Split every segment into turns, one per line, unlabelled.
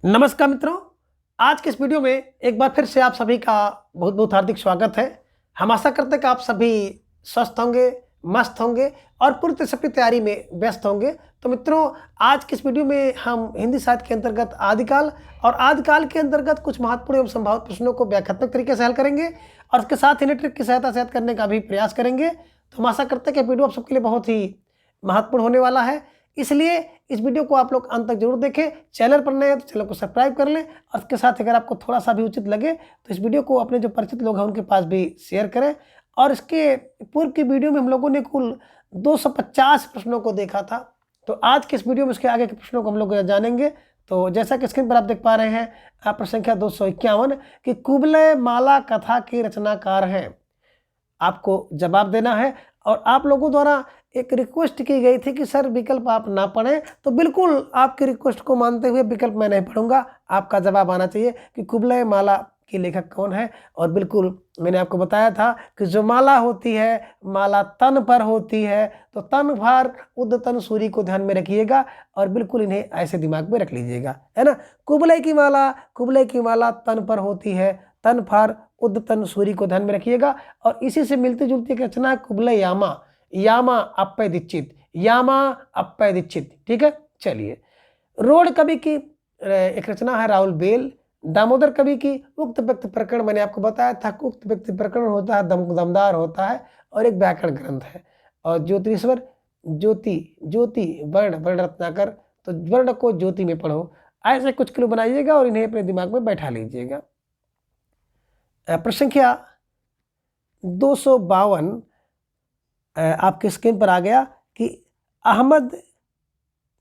नमस्कार मित्रों, आज के इस वीडियो में एक बार फिर से आप सभी का बहुत बहुत हार्दिक स्वागत है। हम आशा करते हैं कि आप सभी स्वस्थ होंगे, मस्त होंगे और पूरी से अपनी तैयारी में व्यस्त होंगे। तो मित्रों, आज के इस वीडियो में हम हिंदी साहित्य के अंतर्गत आदिकाल और आदिकाल के अंतर्गत कुछ महत्वपूर्ण एवं संभावित प्रश्नों को व्याख्यात्मक तरीके से हल करेंगे और उसके साथ ही नेटवर्क की सहायता से हल करने का भी प्रयास करेंगे। तो हम आशा करते हैं कि वीडियो आप सबके लिए बहुत ही महत्वपूर्ण होने वाला है, इसलिए इस वीडियो को आप लोग अंत तक जरूर देखें। चैनल पर नए हैं तो चैनल को सब्सक्राइब कर लें और इसके साथ अगर आपको थोड़ा सा भी उचित लगे तो इस वीडियो को अपने जो परिचित लोग हैं उनके पास भी शेयर करें। और इसके पूर्व की वीडियो में हम लोगों ने कुल 250 प्रश्नों को देखा था, तो आज के इस वीडियो में उसके आगे के प्रश्नों को हम लोग जानेंगे। तो जैसा कि स्क्रीन पर आप देख पा रहे हैं, प्रश्न संख्या 251 कि कुबलय माला कथा के रचनाकार हैं। आपको जवाब देना है और आप लोगों द्वारा एक रिक्वेस्ट की गई थी कि सर विकल्प आप ना पढ़ें, तो बिल्कुल आपकी रिक्वेस्ट को मानते हुए विकल्प मैं नहीं पढ़ूंगा। आपका जवाब आना चाहिए कि कुबलय माला के लेखक कौन है। और बिल्कुल मैंने आपको बताया था कि जो माला होती है, माला तन पर होती है, तो तन भार उद्दतन सूरी को ध्यान में रखिएगा और बिल्कुल इन्हें ऐसे दिमाग में रख लीजिएगा, है ना। कुबलय की माला तन पर होती है, तन फार उद्दतन सूरी को ध्यान में रखिएगा। और इसी से मिलती जुलती एक रचना है कुबलय यामा, यामा अप्पय दीक्षित, यामा अप्पय दीक्षित, ठीक है। चलिए, रोड कवि की एक रचना है राहुल बेल। दामोदर कवि की उक्त व्यक्ति प्रकरण, मैंने आपको बताया था उक्त व्यक्ति प्रकरण होता है दमदार होता है और एक व्याकरण ग्रंथ है। और ज्योतिश्वर ज्योति ज्योति वर्ण रत्नाकर, तो वर्ण को ज्योति में पढ़ो। ऐसे कुछ क्लू बनाइएगा और इन्हें अपने दिमाग में बैठा लीजिएगा। प्रश्न संख्या 252 आपके स्क्रीन पर आ गया कि अहमद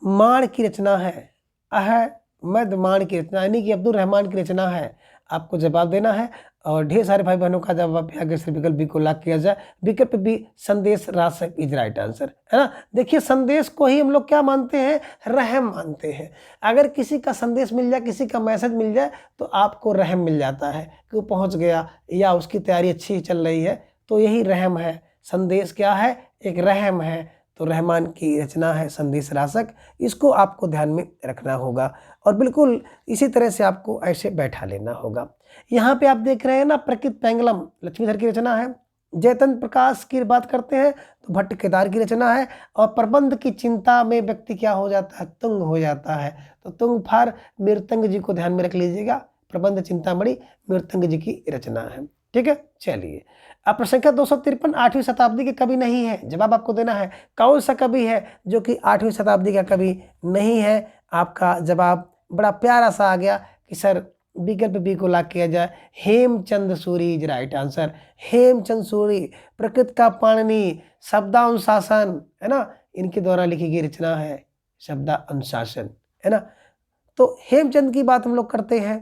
मान की रचना है। अहमद मान की रचना यानी कि अब्दुल रहमान की रचना है। आपको जवाब देना है और ढेर सारे भाई बहनों का जवाब आगे से विकल्प बी को लॉक किया जाए। विकल्प बी संदेश राशक इज राइट आंसर, है ना। देखिए, संदेश को ही हम लोग क्या मानते हैं, रहम मानते हैं। अगर किसी का संदेश मिल जाए, किसी का मैसेज मिल जाए, तो आपको रहम मिल जाता है कि वो पहुंच गया या उसकी तैयारी अच्छी चल रही है, तो यही रहम है। संदेश क्या है, एक रहम है। तो रहमान की रचना है संदेश राशक, इसको आपको ध्यान में रखना होगा और बिल्कुल इसी तरह से आपको ऐसे बैठा लेना होगा। यहाँ पे आप देख रहे हैं ना, प्रकृत पैंगलम लक्ष्मीधर की रचना है। जयतन प्रकाश की बात करते हैं तो भट्ट केदार की रचना है। और प्रबंध की चिंता में व्यक्ति क्या हो जाता है, तुंग हो जाता है। तो तुंग फार मृतंग जी को ध्यान में रख लीजिएगा। प्रबंध चिंतामणि मृतंग जी की रचना है, ठीक है। चलिए, अब प्रश्न संख्या 253 8वीं शताब्दी के कवि नहीं है। जवाब आपको देना है कौन सा कवि है जो कि 8वीं शताब्दी का कवि नहीं है। आपका जवाब बड़ा प्यारा सा आ गया कि सर विकल्प बी को लॉक किया जाए, Hemchand Suri is right answer. Hemchand Suri प्रकृत का पाणिनि, शब्दानुशासन, है ना, इनके द्वारा लिखी गई रचना है शब्दानुशासन, है ना। तो हेमचंद की बात हम लोग करते हैं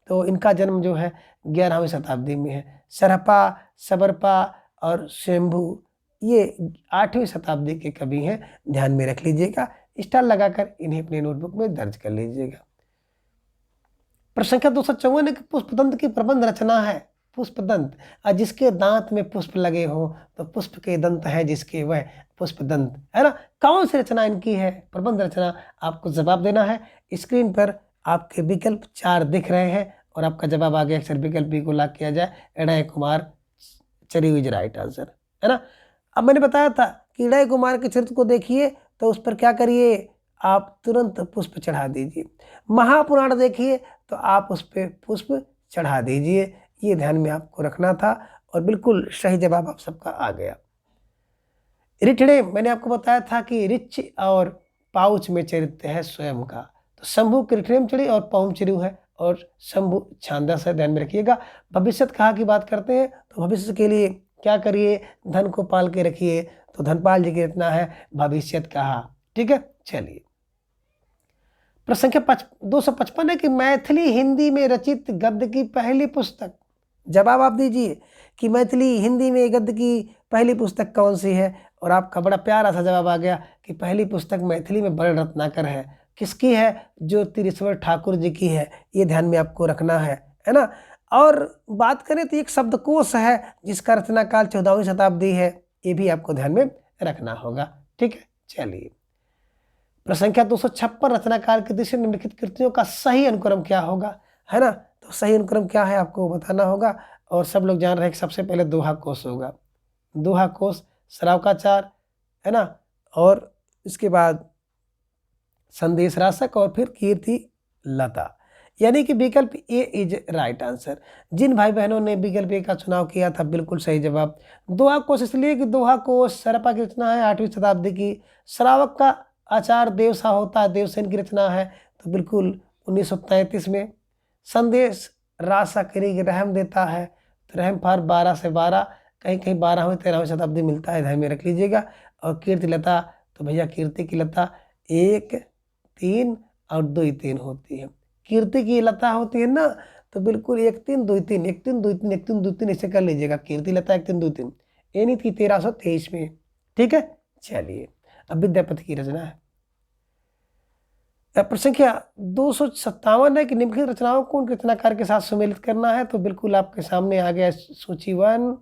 तो इनका जन्म जो है 11वीं शताब्दी में है। सरपा, सबरपा और शंभु ये 8वीं शताब्दी के कवि हैं, ध्यान में रख लीजिएगा। स्टार लगाकर इन्हें अपने नोटबुक में दर्ज कर लीजिएगा। प्रश्न संख्या 254 एक पुष्पदंत की प्रबंध रचना है। पुष्पदंत, जिसके दांत में पुष्प लगे हो तो पुष्प के दंत है जिसके, वह पुष्पदंत, है ना। कौन सी रचना इनकी है, प्रबंध रचना। आपको जवाब देना है। स्क्रीन पर आपके विकल्प 4 दिख रहे हैं और आपका जवाब आ गया। अक्सर विकल्प बी को लॉक किया जाए, इड़य कुमार चरिव इज राइट आंसर, है ना। अब मैंने बताया था कि इड़य कुमार के चरित्र को देखिए तो उस पर क्या करिए, आप तुरंत पुष्प चढ़ा दीजिए। महापुराण देखिए तो आप उस पर पुष्प चढ़ा दीजिए। ये ध्यान में आपको रखना था और बिल्कुल सही जवाब आप सबका आ गया। रिठड़े, मैंने आपको बताया था कि रिच और पाउच में चरित्र है स्वयं का। तो शंभु की रिठड़ेम चढ़ी और पाउम चिरू है और शंभु छांदस है, ध्यान में रखिएगा। भविष्यत कहा की बात करते हैं तो भविष्य के लिए क्या करिए, धन को पाल के रखिए। तो धनपाल जी की रचना है भविष्यत कहा, ठीक है। चलिए, प्रश्न संख्या 255 है कि मैथिली हिंदी में रचित गद्य की पहली पुस्तक। जवाब आप दीजिए कि मैथिली हिंदी में गद्य की पहली पुस्तक कौन सी है। और आपका बड़ा प्यारा सा जवाब आ गया कि पहली पुस्तक मैथिली में वर्ण रत्नाकर है। किसकी है, ज्योतिरीश्वर ठाकुर जी की है। ये ध्यान में आपको रखना है ना। और बात करें तो एक शब्दकोश है जिसका रचना काल 14वीं शताब्दी है, ये भी आपको ध्यान में रखना होगा, ठीक है। चलिए, प्रश्न संख्या 256 रचनाकार की दृष्टि से निम्नलिखित कृतियों का सही अनुक्रम क्या होगा, है ना। तो सही अनुक्रम क्या है आपको बताना होगा। और सब लोग जान रहे हैं कि सबसे पहले दोहा कोश होगा, दोहा कोश, श्रावकाचार, है ना, और इसके बाद संदेश राशक और फिर कीर्ति लता, यानी कि विकल्प ए इज राइट आंसर। जिन भाई बहनों ने विकल्प ए का चुनाव किया था बिल्कुल सही जवाब। दोहा कोश इसलिए कि दोहा कोश सरपा की रचना है 8वीं शताब्दी की। श्रावक का आचार देवसा होता है, देवसेन की रचना है, तो बिल्कुल 1933 में। संदेश राशक यानी कि रहम देता है, तो रहम फार 12 से 12, कहीं कहीं 12वीं 13वीं शताब्दी मिलता है, ध्यान में रख लीजिएगा। और कीर्ति लता, तो भैया कीर्ति की लता 1 3 और 2 3 होती है। कीर्ति की लता होती है ना, तो बिल्कुल 1 3 2 3 1 3 2 3 1 3 2 3 ऐसे कर लीजिएगा, कीर्ति लता 1 3 2 3, ये नहीं थी 1323 में। ठीक है, चलिए अब विद्यापति की रचना है। प्रश्न संख्या 257 है कि निम्नलिखित रचनाओं को उनके रचनाकार के साथ सम्मिलित करना है। तो बिल्कुल आपके सामने आ गया सूची 1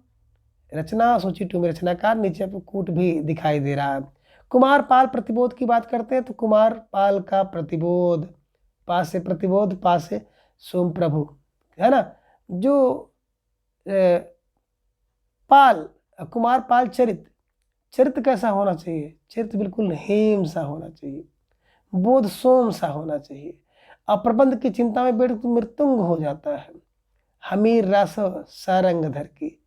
रचना, सूची 2 में रचनाकार, नीचे आपको कूट भी दिखाई दे रहा है। कुमार पाल प्रतिबोध की बात करते हैं, तो कुमार पाल का प्रतिबोध, पा से प्रतिबोध, पा से सोम प्रभु, है ना। जो पाल, कुमार पाल चरित्र कैसा होना चाहिए, चरित्र बिल्कुल हेम सा होना चाहिए, बोध सोम सा होना चाहिए। अब प्रबंध की चिंता में बैठ मृत्युंग हो जाता है। हमीर रासो सारंगधर की,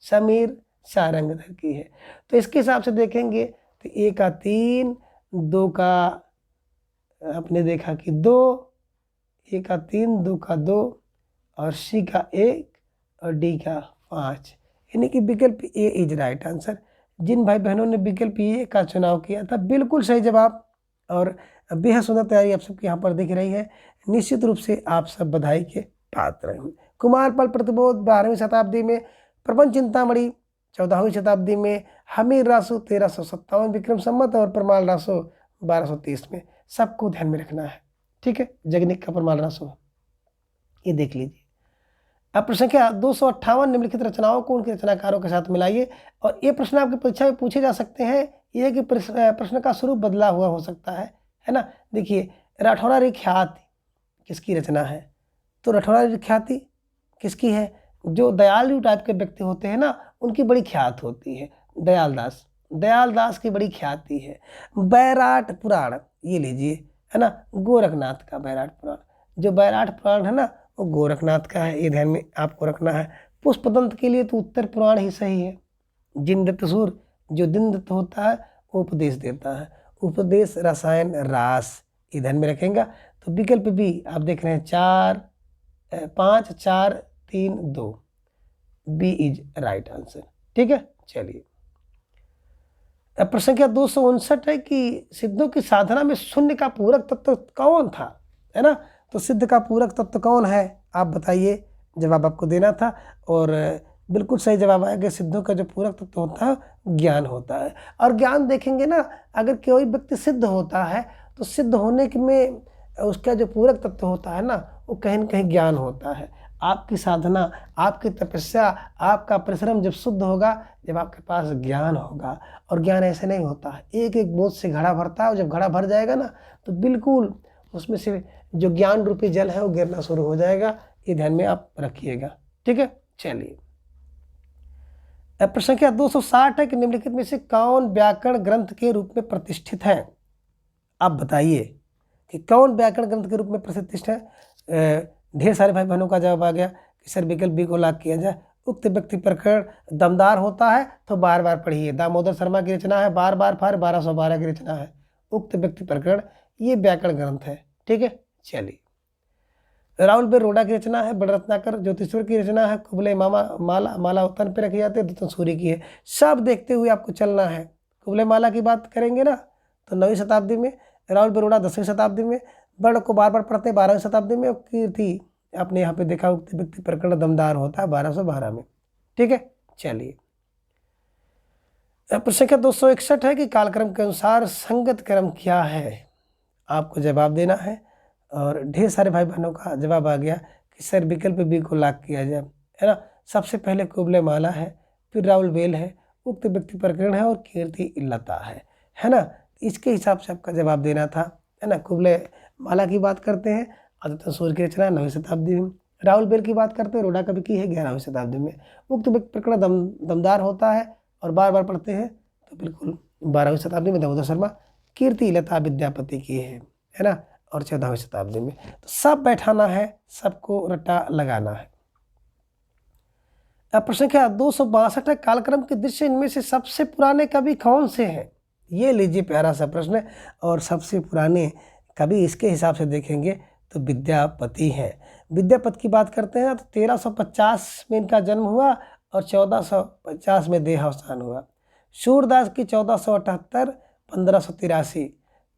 समीर सारंगधर की है। तो इसके हिसाब से देखेंगे तो 1 का 3, 2 का आपने देखा कि 2, 1 का 3, 2 का 2 और सी का 1 और डी का 5, यानी कि विकल्प ए इज राइट आंसर। जिन भाई बहनों ने विकल्प ए का चुनाव किया था बिल्कुल सही जवाब। और बेहद सुंदर तैयारी आप सबके यहाँ पर दिख रही है, निश्चित रूप से आप सब बधाई के पात्र हैं। कुमार पाल प्रतिबोध 12वीं शताब्दी में, प्रबंध चिंतामणि 14वीं शताब्दी में, हमीर रासो 1357 विक्रम संवत और परमाल रासो 1230 में। सबको ध्यान में रखना है, ठीक है। जगनिक का परमाल रासो ये देख लीजिए। अब प्रश्न संख्या 258 निम्नलिखित रचनाओं को उनके रचनाकारों के साथ मिलाइए। और ये प्रश्न आपकी परीक्षा में पूछे जा सकते हैं, ये कि प्रश्न का स्वरूप बदला हुआ हो सकता है ना। देखिए, राठौरा रे ख्याति किसकी रचना है, तो राठौरा रे ख्याति किसकी है, जो दयालु टाइप के व्यक्ति होते हैं ना उनकी बड़ी ख्यात होती है। दयाल दास की बड़ी ख्याति है। बैराट पुराण ये लीजिए, है ना, गोरखनाथ का बैराट पुराण, जो बैराट पुराण है ना वो गोरखनाथ का है, ये ध्यान में आपको रखना है। पुष्पदंत के लिए तो उत्तर पुराण ही सही है। जिनदत्त सूर, जो दिनदत्त होता है वो उपदेश देता है, उपदेश रसायन रास, ये ध्यान में रखेंगे। तो विकल्प बी आप देख रहे हैं 5 4 3 2, बी इज राइट आंसर। ठीक है, चलिए प्रश्न संख्या 259 है कि सिद्धों की साधना में शून्य का पूरक तत्व कौन था, है ना। तो सिद्ध का पूरक तत्व कौन है आप बताइए, जवाब आपको देना था। और बिल्कुल सही जवाब आएगा, सिद्धों का जो पूरक तत्व होता है ज्ञान होता है। और ज्ञान देखेंगे ना, अगर कोई व्यक्ति सिद्ध होता है तो सिद्ध होने में उसका जो पूरक तत्व होता है ना वो कहीं न कहीं ज्ञान होता है। आपकी साधना, आपकी तपस्या, आपका परिश्रम जब शुद्ध होगा, जब आपके पास ज्ञान होगा। और ज्ञान ऐसे नहीं होता है, एक एक बोझ से घड़ा भरता है, और जब घड़ा भर जाएगा ना तो बिल्कुल उसमें से जो ज्ञान रूपी जल है वो गिरना शुरू हो जाएगा। ये ध्यान में आप रखिएगा, ठीक है। चलिए प्रश्न संख्या 260 है कि निम्नलिखित में से कौन व्याकरण ग्रंथ के रूप में प्रतिष्ठित है। आप बताइए कि कौन व्याकरण ग्रंथ के रूप में प्रतिष्ठित है। ढेर सारे भाई बहनों का जवाब आ गया कि सर विकल्प बी को लॉक किया जाए। उक्त व्यक्ति प्रकरण दमदार होता है तो बार बार पढ़िए, दामोदर शर्मा की रचना है, बार बार फार 1212 की रचना है। उक्त व्यक्ति प्रकरण ये व्याकरण ग्रंथ है, ठीक है। चलिए राहुल बेरोड़ा की रचना है, बड़ रत्नाकर ज्योतिश्वर की रचना है, कुबले माला उत्तन पे रखी जाती है, दुतन सूर्य की है। सब देखते हुए आपको चलना है। कुबले माला की बात करेंगे ना तो 9वीं शताब्दी में, राहुल बेरोड़ा 10वीं शताब्दी में, बड़ को बार बार पढ़ते 12वीं शताब्दी में, कीर्ति आपने यहाँ पे देखा उक्त व्यक्ति प्रकरण दमदार होता है 1212 में, ठीक है। चलिए प्रश्न संख्या 261 है कि कालक्रम के अनुसार संगत क्रम क्या है, आपको जवाब देना है। और ढेर सारे भाई बहनों का जवाब आ गया कि सर विकल्प बी को लॉक किया जाए, है ना। सबसे पहले कुबले माला है, फिर राहुल बेल है, उक्त व्यक्ति प्रकरण है और कीर्ति लता है ना। इसके हिसाब से आपका जवाब देना था, है ना। कुबले माला की बात करते हैं, आदित्य सूर्य की रचना 9वीं शताब्दी में। राहुल बेल की बात करते हैं, रोडा कवि की है 11वीं शताब्दी में। उक्त प्रकरण दमदार होता है और बार बार पढ़ते हैं तो बिल्कुल 12वीं शताब्दी में दामोदर शर्मा। कीर्ति लता विद्यापति की है ना, और 14वीं शताब्दी में। तो सब बैठाना है, सबको रट्टा लगाना है। अब प्रश्न संख्या 262 है, कालक्रम के दृश्य इनमें से सबसे पुराने कवि कौन से हैं? ये लीजिए प्यारा सा प्रश्न। और सबसे पुराने कवि इसके हिसाब से देखेंगे तो विद्यापति है। विद्यापति की बात करते हैं तो 1350 में इनका जन्म हुआ और 1450 में देहावसान हुआ। सूरदास की 1478, 1583।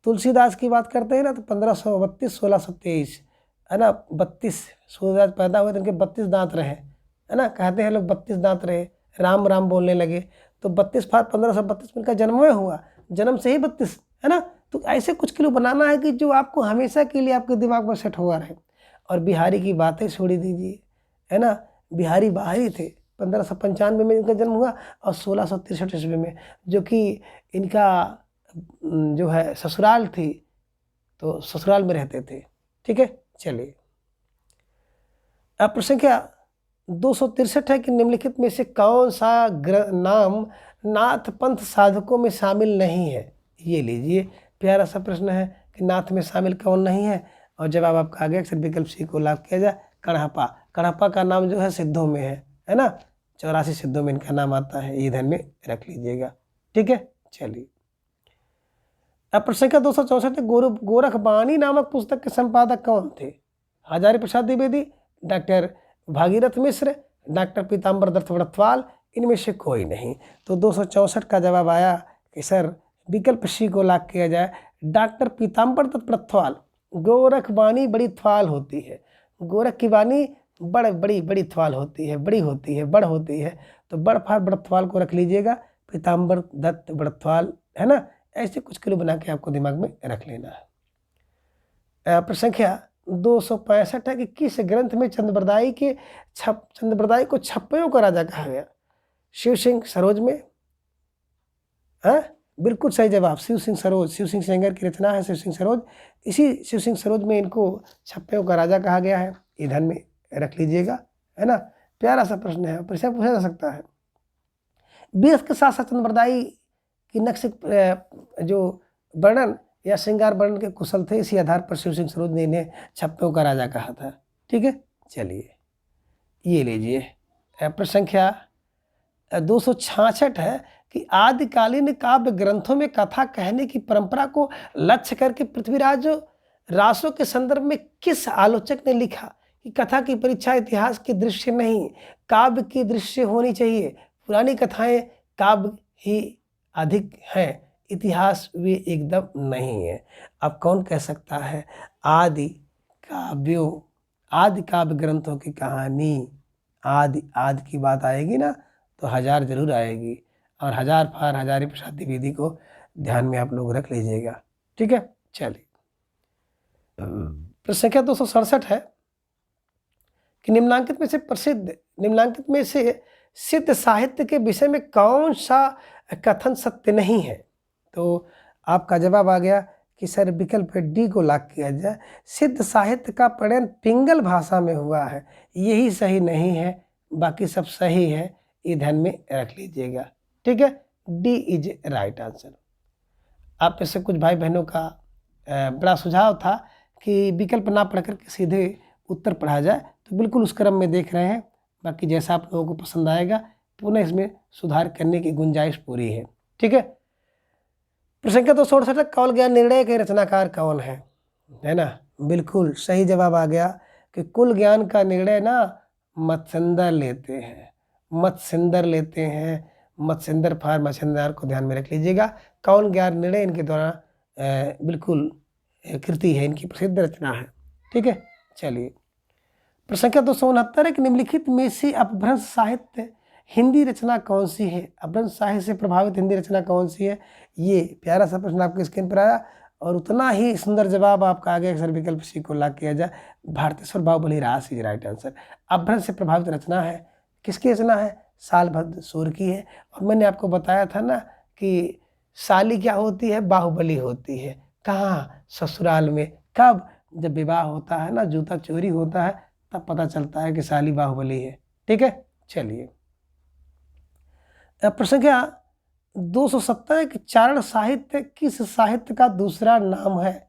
तुलसीदास की बात करते हैं ना तो 1532, 1623, है ना। 32 सूरदास पैदा हुए तो इनके 32 दांत रहे, है ना। कहते हैं लोग 32 दांत रहे, राम राम बोलने लगे, तो 32 फार 1532 में इनका जन्म हुआ, जन्म से ही 32, है ना। तो ऐसे कुछ किलो बनाना है कि जो आपको हमेशा के लिए आपके दिमाग में सेट हुआ रहे। और बिहारी की बातें छोड़ दीजिए, है ना। बिहारी बाहरी थे, 1595 में इनका जन्म हुआ और 1663 ईस्वी में, जो कि इनका जो है ससुराल थी, तो ससुराल में रहते थे। ठीक है, चलिए अब प्रश्न संख्या 263 है कि निम्नलिखित में से कौन सा नाम नाथ पंथ साधकों में शामिल नहीं है? ये लीजिए प्यारा सा प्रश्न है कि नाथ में शामिल कौन नहीं है, और जवाब आपका आ गया। अक्सर विकल्प सी को लाभ किया जाए। कणहप्पा, कणहप्पा का नाम जो है सिद्धों में है ना। 84 सिद्धों में इनका नाम आता है, ये ध्यान में रख लीजिएगा। ठीक है, चलिए अब प्रश्न संख्या 264 है, गोरखबाणी नामक पुस्तक के संपादक कौन थे? हजारी प्रसाद द्विवेदी, डॉक्टर भागीरथ मिश्र, डॉक्टर पीताम्बर दत्त बड़थवाल, इनमें से कोई नहीं। तो 264 का जवाब आया कि सर विकल्प सी को लाभ किया जाए, डॉक्टर पीताम्बर दत्त बड़थवाल। गोरखबाणी बड़ी थवाल होती है, गोरख की वाणी बड़ी थवाल होती है, बड़ी होती है, बड़ होती है, तो बड़ फार बड़थवाल को रख लीजिएगा, पीताम्बर दत्त बड़थवाल, है ना। ऐसे कुछ किलो बना के आपको दिमाग में रख लेना है। प्रश्न संख्या 265 है कि किस ग्रंथ में चंद्रबरदाई को छप्पयों का राजा कहा गया? शिव सिंह सरोज में, है बिल्कुल सही जवाब, शिव सिंह सरोज। शिव सिंह सेंगर की रचना है शिव सिंह सरोज, इसी शिव सिंह सरोज में इनको छप्पयों का राजा कहा गया है, ये ध्यान में रख लीजिएगा, है ना। प्यारा सा प्रश्न है, परीक्षा पूछा जा सकता है। बेस के साथ साथ चंद्रबरदाई की नक्श जो वर्णन या श्रृंगार वर्णन के कुशल थे, इसी आधार पर शिव सिंह सरोज ने इन्हें छप्पयों का राजा कहा था। ठीक है, चलिए ये लीजिए। प्रश्न संख्या 266 है कि आदिकालीन काव्य ग्रंथों में कथा कहने की परंपरा को लक्ष्य करके पृथ्वीराज रासो के संदर्भ में किस आलोचक ने लिखा कि कथा की परीक्षा इतिहास के दृश्य नहीं, काव्य की दृश्य होनी चाहिए। पुरानी कथाएं काव्य ही अधिक हैं, इतिहास वे एकदम नहीं है। अब कौन कह सकता है? आदि काव्य ग्रंथों की कहानी, आदि की बात आएगी ना तो हजार जरूर आएगी, और हजार फार हजारी प्रसाद द्विवेदी को ध्यान में आप लोग रख लीजिएगा। ठीक है, चलिए प्रश्न संख्या 267 है कि निम्नांकित में से सिद्ध साहित्य के विषय में कौन सा कथन सत्य नहीं है? तो आपका जवाब आ गया कि सर विकल्प डी को लाख किया जाए, सिद्ध साहित्य का प्रणयन पिंगल भाषा में हुआ है, यही सही नहीं है, बाकी सब सही है, ये ध्यान में रख लीजिएगा। ठीक है, डी इज राइट आंसर। आप में से कुछ भाई बहनों का बड़ा सुझाव था कि विकल्प ना पढ़ करके सीधे उत्तर पढ़ा जाए, तो बिल्कुल उस क्रम में देख रहे हैं। बाकी जैसा आप लोगों को पसंद आएगा पुनः इसमें सुधार करने की गुंजाइश पूरी है। ठीक है, प्रश्न संख्या 267 कौल ज्ञान निर्णय के रचनाकार कौन है ना। बिल्कुल सही जवाब आ गया कि कुल ज्ञान का निर्णय ना मत्स्येंद्र लेते हैं। मत्स्येंद्र फार मत्स्येंद्र को ध्यान में रख लीजिएगा। कौल ज्ञान निर्णय इनके द्वारा बिल्कुल कृति है, इनकी प्रसिद्ध रचना है। ठीक है, चलिए प्रश्न संख्या 269 है कि निम्नलिखित में से अपभ्रंश साहित्य हिंदी रचना कौन सी है? अपभ्रंश साहित्य से प्रभावित हिंदी रचना कौन सी है? ये प्यारा सा प्रश्न आपके स्क्रीन पर आया, और उतना ही सुंदर जवाब आपका आ गया। सर विकल्प सी को लाख किया जाए, भारतेश्वर बाहुबली रास इज राइट आंसर। अपभ्रंश से प्रभावित रचना है, किसकी रचना है? सालभद्र सूर की है। और मैंने आपको बताया था ना कि साली क्या होती है? बाहुबली होती है। कहाँ? ससुराल में। कब? जब विवाह होता है ना, जूता चोरी होता है, तब पता चलता है कि साली बाहुबली है। ठीक है, चलिए। प्रश्न क्या 270 कि चारण साहित्य किस साहित्य का दूसरा नाम है?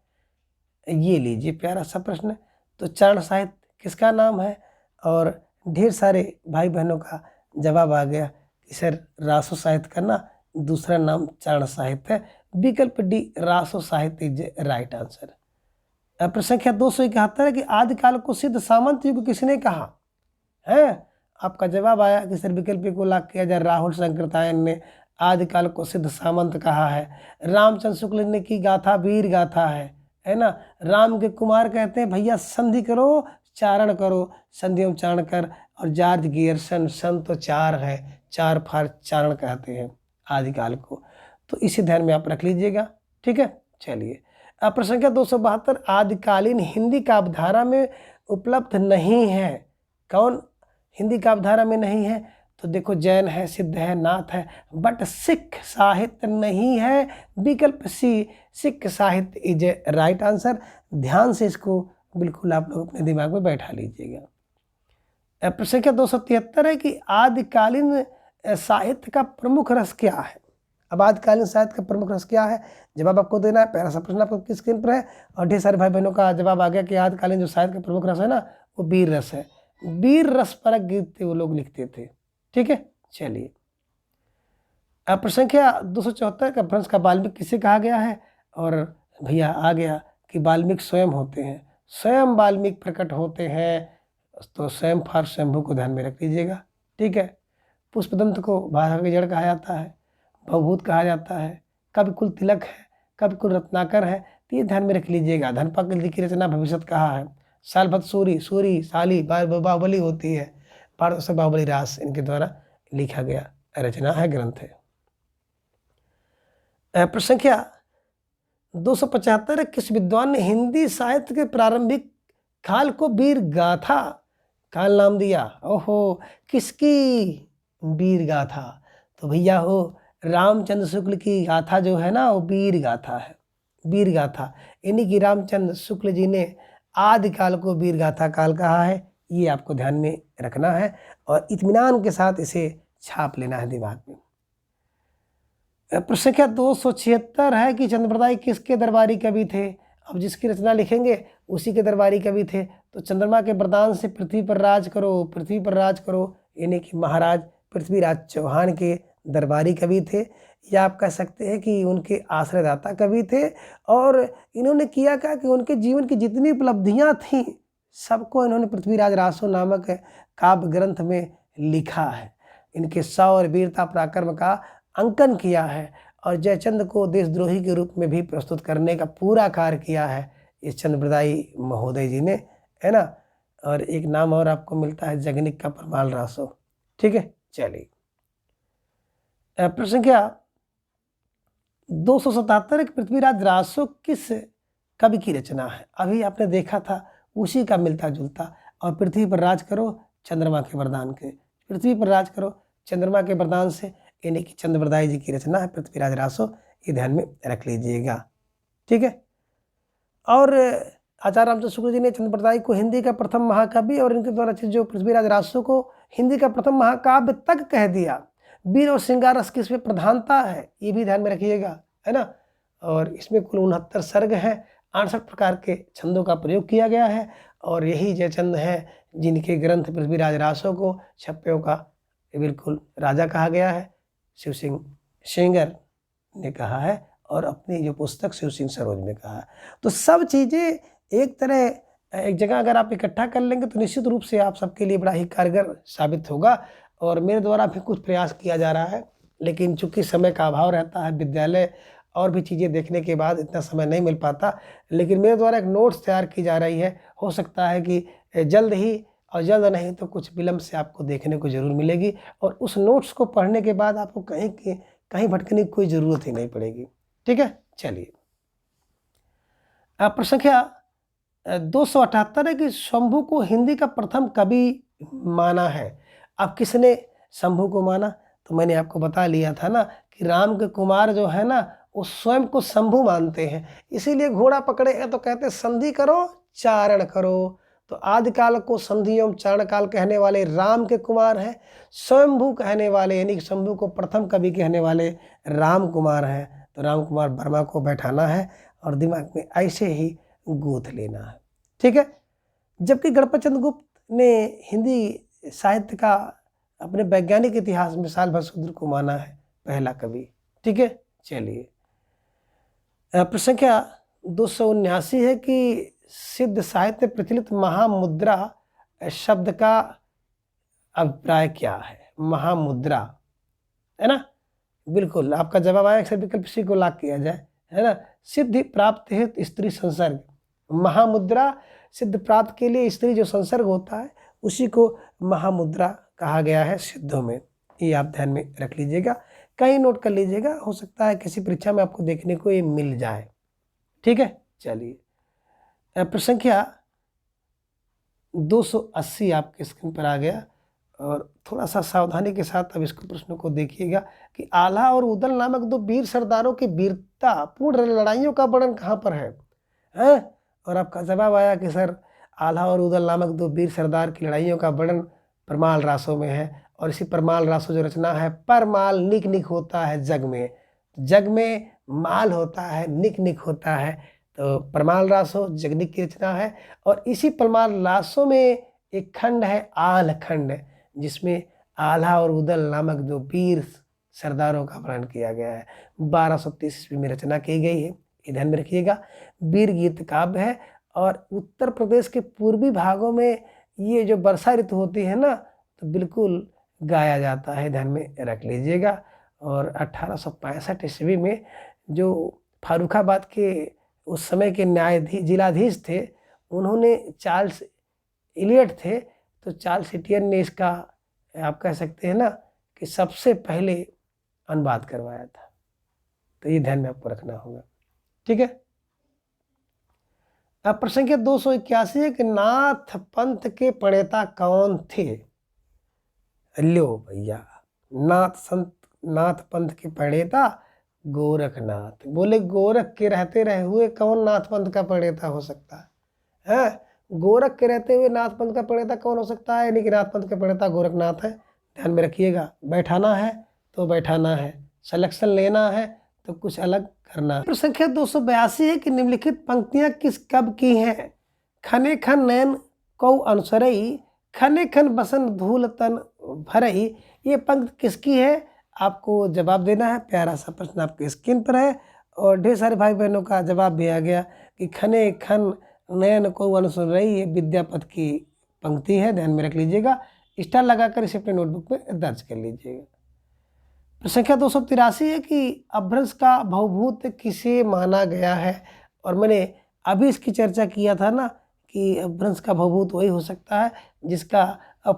ये लीजिए प्यारा सा प्रश्न। तो चारण साहित्य किसका नाम है? और ढेर सारे भाई बहनों का जवाब आ गया कि सर रासो साहित्य का ना दूसरा नाम चारण साहित्य है। विकल्प डी रासो साहित्य इज राइट आंसर। प्रश्न संख्या 271 है कि आदिकाल को सिद्ध सामंत युग किसने कहा है? आपका जवाब आया कि सर विकल्प को लाख किया जाए, राहुल शंकरतायन ने आदिकाल को सिद्ध सामंत कहा है। रामचंद्र शुक्ल ने की गाथा वीर गाथा है ना। राम के कुमार कहते हैं भैया संधि करो चारण करो, संधि उच्चारण कर। और जॉर्ज गियर्सन सन तो चार है, चार फार चारण कहते हैं आदिकाल को। तो इसे ध्यान में आप रख लीजिएगा। ठीक है, चलिए। प्रश्न संख्या 272 आदिकालीन हिंदी काव्यधारा में उपलब्ध नहीं है। कौन हिंदी काव्यधारा में नहीं है? तो देखो जैन है, सिद्ध है, नाथ है, बट सिख साहित्य नहीं है। विकल्प सी सिख साहित्य इज ए राइट आंसर। ध्यान से इसको बिल्कुल आप लोग अपने दिमाग में बैठा लीजिएगा। प्रश्न संख्या 273 है कि आदिकालीन साहित्य का प्रमुख रस क्या है? अब आदिकालीन साहित्य का प्रमुख रस क्या है? जवाब आपको देना है। पहला सा प्रश्न आपको स्क्रीन पर है और ढेर सारे भाई बहनों का जवाब आ गया कि आदिकालीन जो साहित्य का प्रमुख रस है ना, वो वीर रस है। वीर रस परक गीत वो लोग लिखते थे। ठीक है, चलिए। प्रश्न संख्या 274 का भ्रंश का वाल्मीकि किसे कहा गया है? और भैया आ गया कि वाल्मीकि स्वयं होते हैं, स्वयं वाल्मीकि प्रकट होते हैं। तो स्वयं फार शंभु को ध्यान में रख लीजिएगा। ठीक है। पुष्पदंत को भाषा की जड़ कहा जाता है, भवभूत कहा जाता है, कवि कुल तिलक है, कवि कुल रत्नाकर है। तो ये ध्यान में रख लीजिएगा। धनपाल की रचना भविष्यत कहा है। सालभद्र सूरी सूरी साली बाहुबली होती है। भारत से बाहुबली रास इनके द्वारा लिखा गया रचना है, ग्रंथ है। प्रश्न संख्या 275 किस विद्वान ने हिंदी साहित्य के प्रारंभिक काल को वीर गाथा काल नाम दिया? ओहो, किसकी वीर गाथा? तो भैया हो रामचंद्र शुक्ल की गाथा जो है ना, वो वीर गाथा है। वीर गाथा यानी कि रामचंद्र शुक्ल जी ने आदिकाल को वीर गाथा काल कहा है। ये आपको ध्यान में रखना है और इत्मीनान के साथ इसे छाप लेना है दिमाग में। प्रश्न संख्या 276 है कि चंद्रप्रदाय किसके दरबारी कवि थे? अब जिसकी रचना लिखेंगे उसी के दरबारी कवि थे। तो चंद्रमा के वरदान से पृथ्वी पर राज करो, पृथ्वी पर राज करो, यानी कि महाराज पृथ्वीराज चौहान के दरबारी कवि थे। या आप कह सकते हैं कि उनके आश्रयदाता कवि थे। और इन्होंने किया क्या कि उनके जीवन की जितनी उपलब्धियां थीं सबको इन्होंने पृथ्वीराज रासो नामक काव्य ग्रंथ में लिखा है। इनके शौर्य और वीरता पराक्रम का अंकन किया है और जयचंद को देशद्रोही के रूप में भी प्रस्तुत करने का पूरा कार्य किया है इस चंद्रप्रदायी महोदय जी ने, है ना। और एक नाम और आपको मिलता है जगनिक का परमाल रासो। ठीक है, चलिए। प्रश्न संख्या 277 पृथ्वीराज रासो किस कवि की रचना है? अभी आपने देखा था उसी का मिलता जुलता। और पृथ्वी पर राज करो चंद्रमा के वरदान के, पृथ्वी पर राज करो चंद्रमा के वरदान से, यानी कि चंद्रप्रदाय जी की रचना है पृथ्वीराज रासो। ये ध्यान में रख लीजिएगा। ठीक है। और आचार्य रामचंद्र शुक्ल जी ने चंद्रप्रदाय को हिंदी का प्रथम महाकाव्य और इनके द्वारा रचित जो पृथ्वीराज रासो को हिंदी का प्रथम महाकाव्य तक कह दिया। वीर और श्रृंगार रस की इसमें प्रधानता है, ये भी ध्यान में रखिएगा, है ना। और इसमें कुल 69 सर्ग हैं, 68 प्रकार के छंदों का प्रयोग किया गया है। और यही जयचंद हैं जिनके ग्रंथ पृथ्वीराज रासो को छप्पयों का बिल्कुल राजा कहा गया है। शिव सिंह शेंगर ने कहा है और अपनी जो पुस्तक शिव सिंह सरोज में कहा है। तो सब चीज़ें एक तरह एक जगह अगर आप इकट्ठा कर लेंगे तो निश्चित रूप से आप सबके लिए बड़ा ही कारगर साबित होगा। और मेरे द्वारा भी कुछ प्रयास किया जा रहा है, लेकिन चूंकि समय का अभाव रहता है, विद्यालय और भी चीज़ें देखने के बाद इतना समय नहीं मिल पाता। लेकिन मेरे द्वारा एक नोट्स तैयार की जा रही है, हो सकता है कि जल्द ही, और जल्द नहीं तो कुछ विलम्ब से आपको देखने को ज़रूर मिलेगी। और उस नोट्स को पढ़ने के बाद आपको कहीं भटकने की कोई ज़रूरत ही नहीं पड़ेगी। ठीक है, चलिए। प्रश्न संख्या 278 है कि शंभु को हिंदी का प्रथम कवि माना है। अब किसने शंभु को माना? तो मैंने आपको बता लिया था ना कि राम के कुमार जो है ना वो स्वयं को शंभु मानते हैं, इसीलिए घोड़ा पकड़े हैं तो कहते संधि करो चारण करो। तो आदिकाल को संधि एवं चारण काल कहने वाले राम के कुमार हैं, स्वयंभू कहने वाले यानी कि शंभु को प्रथम कवि कहने वाले राम कुमार हैं। तो राम कुमार वर्मा को बैठाना है और दिमाग में ऐसे ही गूंथ लेना है, ठीक है। जबकि गणपत चंद्र गुप्त ने हिंदी साहित्य का अपने वैज्ञानिक इतिहास में साल भर शूद्र को माना है पहला कवि, ठीक है। चलिए प्रश्न संख्या 279 है कि सिद्ध साहित्य में प्रचलित महामुद्रा शब्द का अभिप्राय क्या है। महामुद्रा है ना, बिल्कुल आपका जवाब आया। अक्सर विकल्प सी को लाग किया जाए, है ना। सिद्धि प्राप्त हेतु स्त्री संसर्ग, महामुद्रा सिद्ध प्राप्त के लिए स्त्री जो संसर्ग होता है उसी को महामुद्रा कहा गया है सिद्धों में। ये आप ध्यान में रख लीजिएगा, कहीं नोट कर लीजिएगा, हो सकता है किसी परीक्षा में आपको देखने को ये मिल जाए, ठीक है। चलिए प्रश्न संख्या 280 आपके स्क्रीन पर आ गया और थोड़ा सा सावधानी के साथ अब इसको प्रश्न को देखिएगा कि आल्हा और उदल नामक दो वीर सरदारों की वीरता पूर्ण लड़ाइयों का वर्णन कहाँ पर है, हैं? और आपका जवाब आया कि सर आल्हा और उदल नामक दो वीर सरदार की लड़ाइयों का वर्णन परमाल रासों में है। और इसी परमाल रासों जो रचना है, परमाल निक निक होता है जग में, जग में माल होता है, निक निक होता है। तो परमाल रासो जगनिक की रचना है। और इसी परमाल रासों में एक खंड है आल खंड, जिसमें आल्हा और उदल नामक दो वीर सरदारों का वर्णन किया गया है। 1230 ईस्वी में रचना की गई है, ये ध्यान में रखिएगा। वीर गीत काव्य है और उत्तर प्रदेश के पूर्वी भागों में ये जो वर्षा ऋतु होती है ना तो बिल्कुल गाया जाता है, ध्यान में रख लीजिएगा। और 1865 ईस्वी में जो फारुखाबाद के उस समय के न्यायाधीश जिलाधीश थे, उन्होंने चार्ल्स इलियट थे, तो चार्ल्स इटियन ने इसका आप कह सकते हैं ना कि सबसे पहले अनुवाद करवाया था। तो ये ध्यान में आपको रखना होगा, ठीक है। अब प्रश्न संख्या 281 है कि नाथ पंथ के प्रणेता कौन थे। लो भैया, नाथ पंथ के प्रणेता गोरखनाथ। बोले गोरख के रहते रहे हुए कौन नाथ पंथ का प्रणेता हो सकता है? गोरख के रहते हुए नाथ पंथ का प्रणेता कौन हो सकता है? यानी कि नाथ पंथ का प्रणेता गोरखनाथ है, ध्यान में रखिएगा। बैठाना है तो बैठाना है, सिलेक्शन लेना है तो कुछ अलग करना है। प्रश्न संख्या 282 है कि निम्नलिखित पंक्तियां किस कवि की हैं। खने खन नयन कौ अनुसरई, खने खन बसन धूल तन भरई। ये पंक्ति किसकी है? आपको जवाब देना है। प्यारा सा प्रश्न आपके स्क्रीन पर है और ढेर सारे भाई बहनों का जवाब भी आ गया कि खने खन नयन को अनुसरई, ये विद्यापति की पंक्ति है, ध्यान में रख लीजिएगा। स्टार लगाकर इसे अपने नोटबुक में दर्ज कर लीजिएगा। संख्या 283 है कि अपभ्रंश का भवभूत किसे माना गया है। और मैंने अभी इसकी चर्चा किया था ना कि अपभ्रंश का भवभूत वही हो सकता है जिसका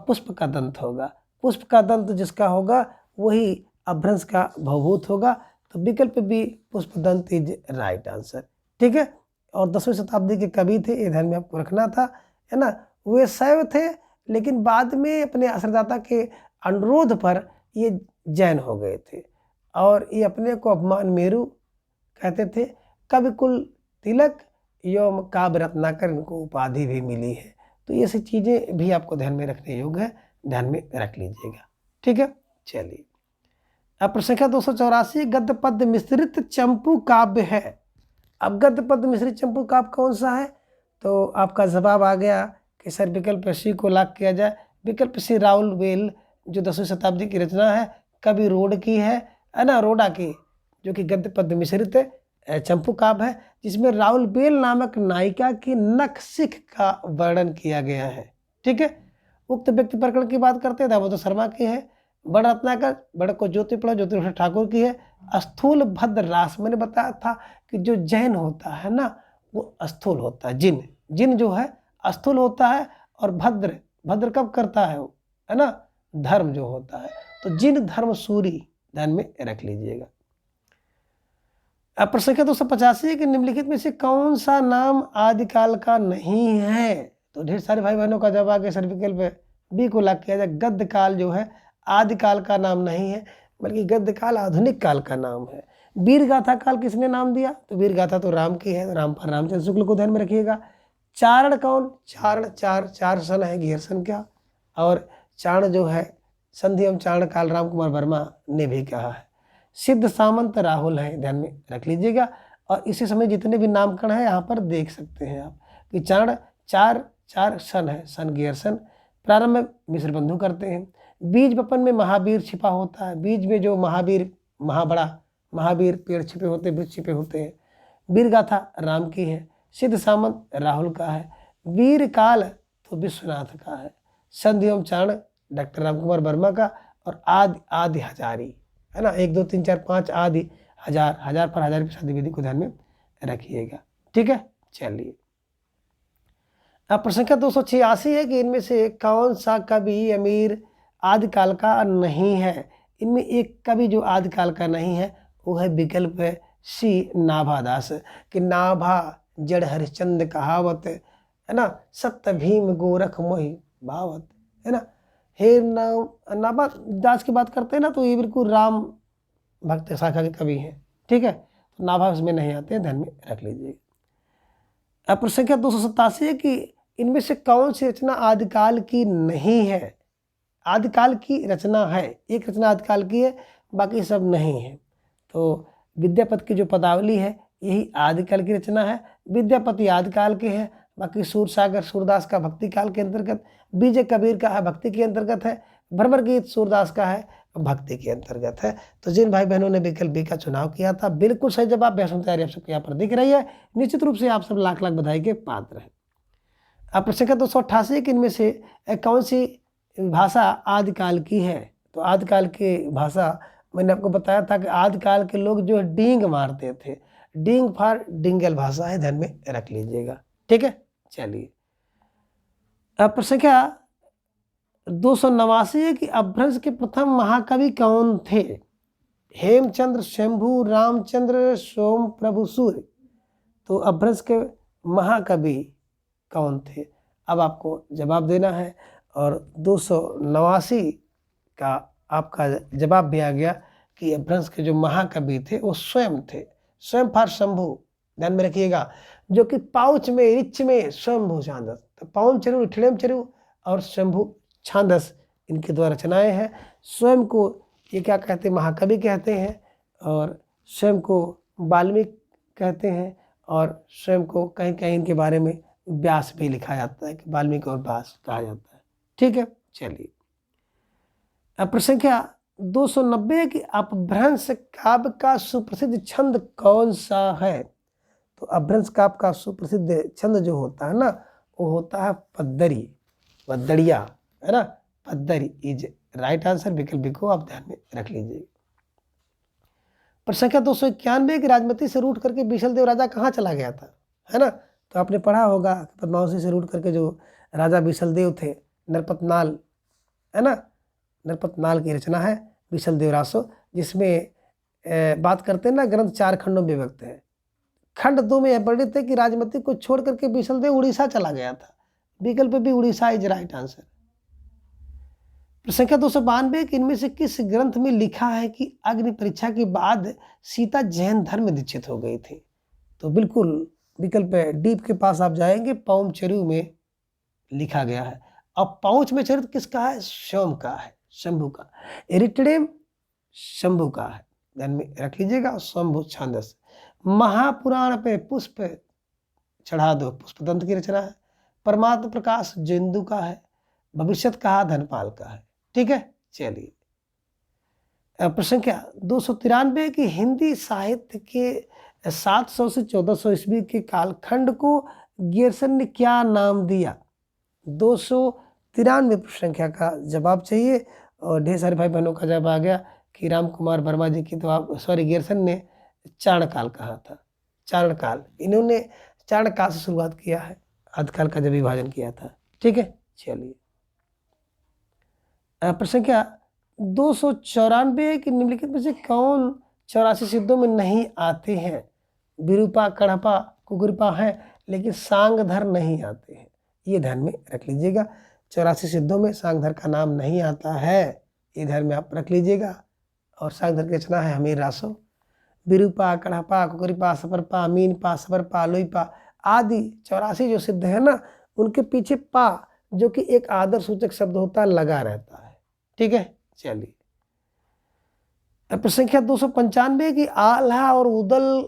पुष्प का दंत होगा, पुष्प का दंत जिसका होगा वही अपभ्रंश का भवभूत होगा। तो विकल्प बी पुष्प दंत इज राइट आंसर, ठीक है। और 10वीं शताब्दी के कवि थे, ये ध्यान में आपको रखना था, है ना। वे शैव थे लेकिन बाद में अपने आश्रयदाता के अनुरोध पर ये जैन हो गए थे और ये अपने को अपमान मेरु कहते थे। कवि कुल तिलक एवं काव्य रत्नाकर इनको उपाधि भी मिली है। तो ये सब चीज़ें भी आपको ध्यान में रखने योग्य है, ध्यान में रख लीजिएगा, ठीक है। चलिए अब प्रश्न संख्या 284 गद्य पद्य मिश्रित चंपू काव्य है। अब गद्य पद्य मिश्रित चंपू काव्य कौन सा है? तो आपका जवाब आ गया कि सर विकल्प सी को लाग किया जाए। विकल्प सी राउल वेल जो 10वीं शताब्दी की रचना है, कवि रोड की है ना, रोडा की, जो कि गद्य पद्य मिश्रित चंपू काव्य है, जिसमें राउल बेल नामक नायिका की नख सिख का वर्णन किया गया है, ठीक है। उक्त व्यक्ति प्रकरण की बात करते हैं दामोदर शर्मा की है। बड़ रत्नाकर बड़ को ज्योति पड़ा ज्योति ठाकुर की है। स्थूल भद्र रास मैंने बताया था कि जो जैन होता है ना वो स्थूल होता है, जिन जो है स्थूल होता है और भद्र कब करता है वो, है ना, धर्म जो होता है। तो जिन धर्म सूरी, ध्यान में रख लीजिएगा। अब प्रश्न संख्या 285 है कि निम्नलिखित में से कौन सा नाम आदिकाल का नहीं है। तो ढेर सारे भाई बहनों का जवाब आगे सर विकल्प बी को लाग किया जाए। गद्य काल जो है आदिकाल का नाम नहीं है। बल्कि गद्य काल आधुनिक काल का नाम है। वीर गाथा काल किसने नाम दिया? तो वीर गाथा तो राम की है, राम पर रामचंद्र शुक्ल को ध्यान में रखिएगा। चारण कौन? चारण चार सन है घेरसन का, और चारण जो है संधि एवं चारण काल राम कुमार वर्मा ने भी कहा है। सिद्ध सामंत राहुल है, ध्यान में रख लीजिएगा। और इसी समय जितने भी नामकरण है यहाँ पर देख सकते हैं आप कि चारण चार सन है, सन घेरसन। प्रारंभ में मिश्र बंधु करते हैं। बीज बपन में महावीर छिपा होता है, बीज में जो महावीर महावीर पेड़ छिपे होते हैं, वृक्ष छिपे होते हैं। वीर गाथा राम की है, सिद्ध सामंत राहुल का है, वीर काल तो विश्वनाथ का है, संधि एवं चारण डॉक्टर राम कुमार वर्मा का, और आदि हजारी है ना, 1 2 3 4 5 आदि हजार पर हजार की शादी विधि को ध्यान में रखिएगा। ठीक है, चलिए। अब प्रश्न संख्या 286 है कि इनमें से कौन सा कवि अमीर आदिकाल का नहीं है? इनमें एक कवि जो आदिकाल का नहीं है वो है विकल्प सी नाभादास, कि नाभा जड़ हरिश्चंद्र कहावत है ना, सत्य भीम गोरख मोहि भावत है ना। हे नाभा दास की बात करते हैं ना, तो ये बिल्कुल राम भक्त शाखा के कवि हैं। ठीक है, तो नाभा इसमें नहीं आते हैं, ध्यान में रख लीजिए। अब प्रश्न संख्या 287 है कि इनमें से कौन सी रचना आदिकाल की नहीं है? आदिकाल की रचना है, एक रचना आदिकाल की है, बाकी सब नहीं है। तो विद्यापति की जो पदावली है यही आदिकाल की रचना है। विद्यापति आदिकाल के हैं, बाकी सूरसागर सूरदास का भक्ति काल के अंतर्गत, विजय कबीर का है भक्ति के अंतर्गत है, भ्रमर गीत सूरदास का है भक्ति के अंतर्गत है। तो जिन भाई बहनों ने विकल्प बी का चुनाव किया था बिल्कुल सही जवाब, बेहद तैयारी आप सबके यहाँ पर दिख रही है। निश्चित रूप से आप सब लाख लाख बधाई के पात्र हैं। अब प्रश्न संख्या 288 कि इनमें से कौन सी भाषा आदिकाल की है? तो आदिकाल की भाषा मैंने आपको बताया था कि आदिकाल के लोग जो डींग मारते थे, डींग फॉर डिंगल भाषा है, ध्यान में रख लीजिएगा। ठीक है, चलिए। अब प्रश्न संख्या 289 है कि अपभ्रंश के प्रथम महाकवि कौन थे? हेमचंद्र, शंभू, रामचंद्र, सोम प्रभु सूर्य। तो अपभ्रंश के महाकवि कौन थे? अब आपको जवाब देना है, और 289 का आपका जवाब भी आ गया कि अपभ्रंश के जो महाकवि थे वो स्वयं थे, स्वयं फॉर शंभू, ध्यान में रखिएगा, जो कि पाउच में रिच में शंभू छांदस। तो पाउन चरु, इठड़ेम चरु और शंभू छांदस इनके द्वारा रचनाएं हैं। स्वयं को ये क्या कहते हैं? महाकवि कहते हैं, और स्वयं को वाल्मीकि कहते हैं, और स्वयं को कहीं कहीं इनके बारे में व्यास भी लिखा जाता है कि वाल्मीकि और व्यास कहा जाता है। ठीक है, चलिए। अब प्रश्न संख्या 290 है कि अपभ्रंश काव्य का सुप्रसिद्ध छंद कौन सा है? तो अपभ्रंश काव्य का सुप्रसिद्ध छंद जो होता है ना, वो होता है पद्दरी, पद्दड़िया है ना, पद्दरी इज राइट आंसर। विकल्प बी को आप ध्यान में रख लीजिए। प्रश्न संख्या 291 की राजमती से रूट करके बिशलदेव राजा कहाँ चला गया था? है ना, तो आपने पढ़ा होगा पद्मावती से रूट करके जो राजा बिशलदेव थे, नरपतनाल है ना, नरपतनाल की रचना है बिशलदेव रासो, जिसमें बात करते हैं ना ग्रंथ 4 खंडों में विभक्त है। खंड 2 में यह वर्णित है कि राजमती को छोड़ करके बिशलदेव उड़ीसा चला गया था। विकल्प भी उड़ीसा इज राइट आंसर। प्रश्न संख्या 292 कि इनमें से किस ग्रंथ में लिखा है कि अग्नि परीक्षा के बाद सीता जैन धर्म में दीक्षित हो गई थी? तो बिल्कुल विकल्प डीप के पास आप जाएंगे, पौम चरु में लिखा गया है। अब पाउच में चरित्र किसका है? सोम का है, शंभू का। एरिट्रेम शंभू का है, ध्यान में रख लीजिएगा। शंभू छांदस। महापुराण पे पुष्प चढ़ा दो, पुष्पतंत्र की रचना है। परमात्म प्रकाश जेंदु का है। भविष्यत कहा धनपाल का है। ठीक है, चलिए। प्रश्न संख्या 293 की हिंदी साहित्य के 700 से 1400 ईस्वी के कालखंड को गियर्सन ने क्या नाम दिया? 293 प्रश्न संख्या का जवाब चाहिए, और ढेर सारे भाई बहनों का जवाब आ गया कि राम कुमार वर्मा जी की, तो आप गियर्सन ने चारणकाल कहा था। चारणकाल, इन्होंने चारणकाल से शुरुआत किया है, आदिकाल का जब विभाजन किया था। ठीक है, चलिए। प्रश्न संख्या 294 कि निम्नलिखित में से कौन 84 सिद्धों में नहीं आते हैं? विरूपा, कड़पा, कुकुरपा हैं, लेकिन सांगधर नहीं आते हैं। ये ध्यान में रख लीजिएगा। 84 सिद्धों में सांगधर का नाम नहीं आता है, ये ध्यान में आप रख लीजिएगा। और सागर की रचना है हमीर रासो। बिरूपा, कड़हपा, कुकरीपा, सफरपा, मीनपा, सफरपा, लोईपा आदि 84 जो सिद्ध है ना, उनके पीछे पा जो कि एक आदर सूचक शब्द होता है लगा रहता है। ठीक है, चलिए। प्रश्न संख्या 295 की आल्हा और उदल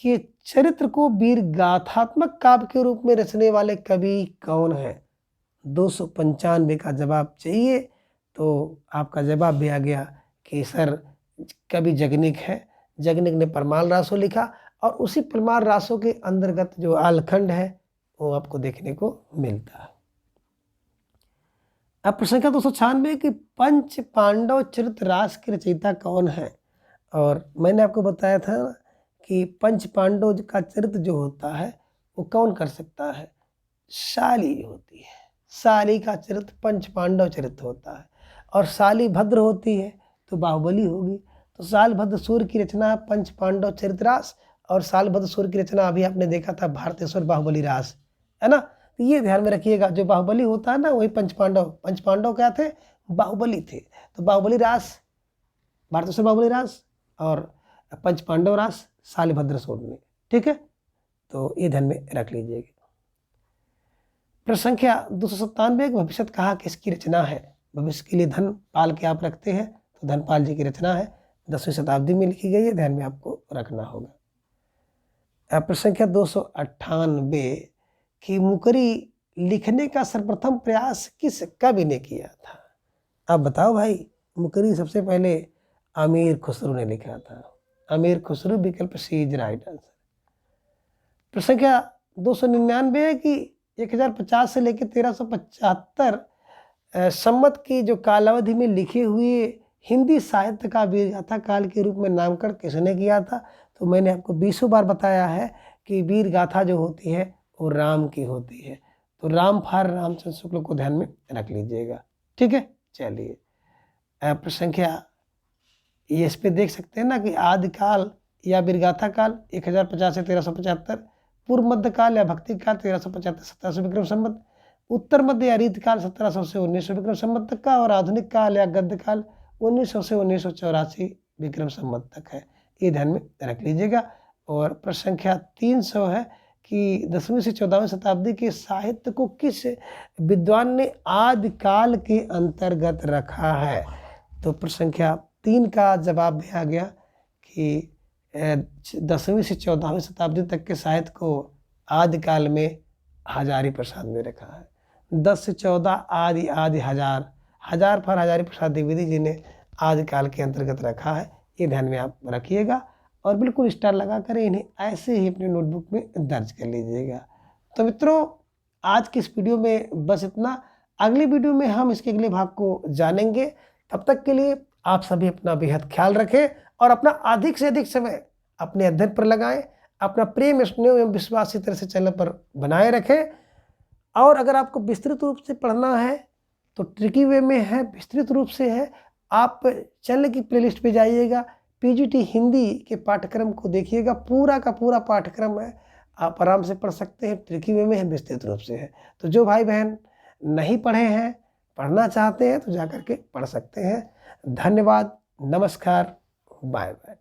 के चरित्र को वीर गाथात्मक काव्य के रूप में रचने वाले कवि कौन है? 295 का जवाब चाहिए तो आपका जवाब भी आ गया कि सर कवि जगनिक है। जगनिक ने परमाल रासो लिखा और उसी परमाल रासो के अंतर्गत जो आलखंड है वो आपको देखने को मिलता है। अब प्रश्न संख्या 296 की पंच पांडव चरित रास के रचयिता कौन है? और मैंने आपको बताया था कि पंच पांडव का चरित्र जो होता है वो कौन कर सकता है? शाली होती है। शाली का चरित्र पंच पांडव चरित्र होता है। और शाली भद्र होती है तो बाहुबली होगी। तो शालभद्र सूर्य की रचना है पंच पांडव चरितरास, और शालभद्र सूर्य की रचना अभी आपने देखा था भारतेश्वर बाहुबली रास, है ना। तो ये ध्यान में रखिएगा, जो बाहुबली होता है ना वही पंच पांडव क्या थे? बाहुबली थे। तो बाहुबली रास भारतेश्वर बाहुबली रास और पंच पांडव रास शालभद्र सूर्य। ठीक है, तो ये ध्यान में रख लीजिएगा। प्रश्न संख्या 297 भविष्य कहा किसकी रचना है? भविष्य के लिए धन पाल के आप रखते हैं तो धनपाल जी की रचना है, 10वीं शताब्दी में लिखी गई है, ध्यान में आपको रखना होगा। प्रश्न संख्या 298 कि मुकरी लिखने का सर्वप्रथम प्रयास किस कवि ने किया था? अब बताओ भाई, मुकरी सबसे पहले अमीर खुसरो ने लिखा था। अमीर खुसरो विकल्प सी इज राइट आंसर। प्रश्न संख्या 299 की 1050 से लेकर 1375 सम्मत की जो कालावधि में लिखे हुए हिंदी साहित्य का वीर गाथा काल के रूप में नामकरण किसने किया था? तो मैंने आपको 20 बार बताया है कि वीर गाथा जो होती है वो राम की होती है। तो रामफार रामचंद्र शुक्ल को ध्यान में रख लीजिएगा। ठीक है, चलिए। प्रश्न संख्या ये इस पे देख सकते हैं ना कि आदिकाल या वीरगाथा काल 1050 से 1375, पूर्व मध्य काल या भक्ति काल 1375 1700 विक्रम संवत, उत्तर मध्य या रीतकाल 1700 से 1900 विक्रम संवत तक का, और आधुनिक काल या गद्य काल 1900 से 1984 विक्रम संवत तक है। ये ध्यान में रख लीजिएगा। और प्रश्न संख्या 300 है कि 10वीं से 14वीं शताब्दी के साहित्य को किस विद्वान ने आदिकाल के अंतर्गत रखा है? तो प्रश्न संख्या 3 का जवाब भी आ गया कि 10वीं से 14वीं शताब्दी तक के साहित्य को आदिकाल में हजारी प्रसाद ने रखा है। 10 से 14 आदि हजार फर हजारी प्रसाद द्विवेदी जी ने आदिकाल के अंतर्गत रखा है। ये ध्यान में आप रखिएगा और बिल्कुल स्टार लगा कर इन्हें ऐसे ही अपनी नोटबुक में दर्ज कर लीजिएगा। तो मित्रों, आज की इस वीडियो में बस इतना। अगली वीडियो में हम इसके अगले भाग को जानेंगे। तब तक के लिए आप सभी अपना बेहद ख्याल रखें और अपना अधिक से अधिक समय अपने अध्ययन पर लगाएं। अपना प्रेम, स्नेह एवं विश्वास इस तरह से चैनल पर बनाए रखें। और अगर आपको विस्तृत रूप से पढ़ना है तो ट्रिकी वे में है, विस्तृत रूप से है। आप चैनल की प्लेलिस्ट पे जाइएगा, पीजीटी हिंदी के पाठ्यक्रम को देखिएगा, पूरा का पूरा पाठ्यक्रम है, आप आराम से पढ़ सकते हैं। ट्रिकी वे में है, विस्तृत रूप से है। तो जो भाई बहन नहीं पढ़े हैं, पढ़ना चाहते हैं तो जाकर के पढ़ सकते हैं। धन्यवाद, नमस्कार, बाय बाय।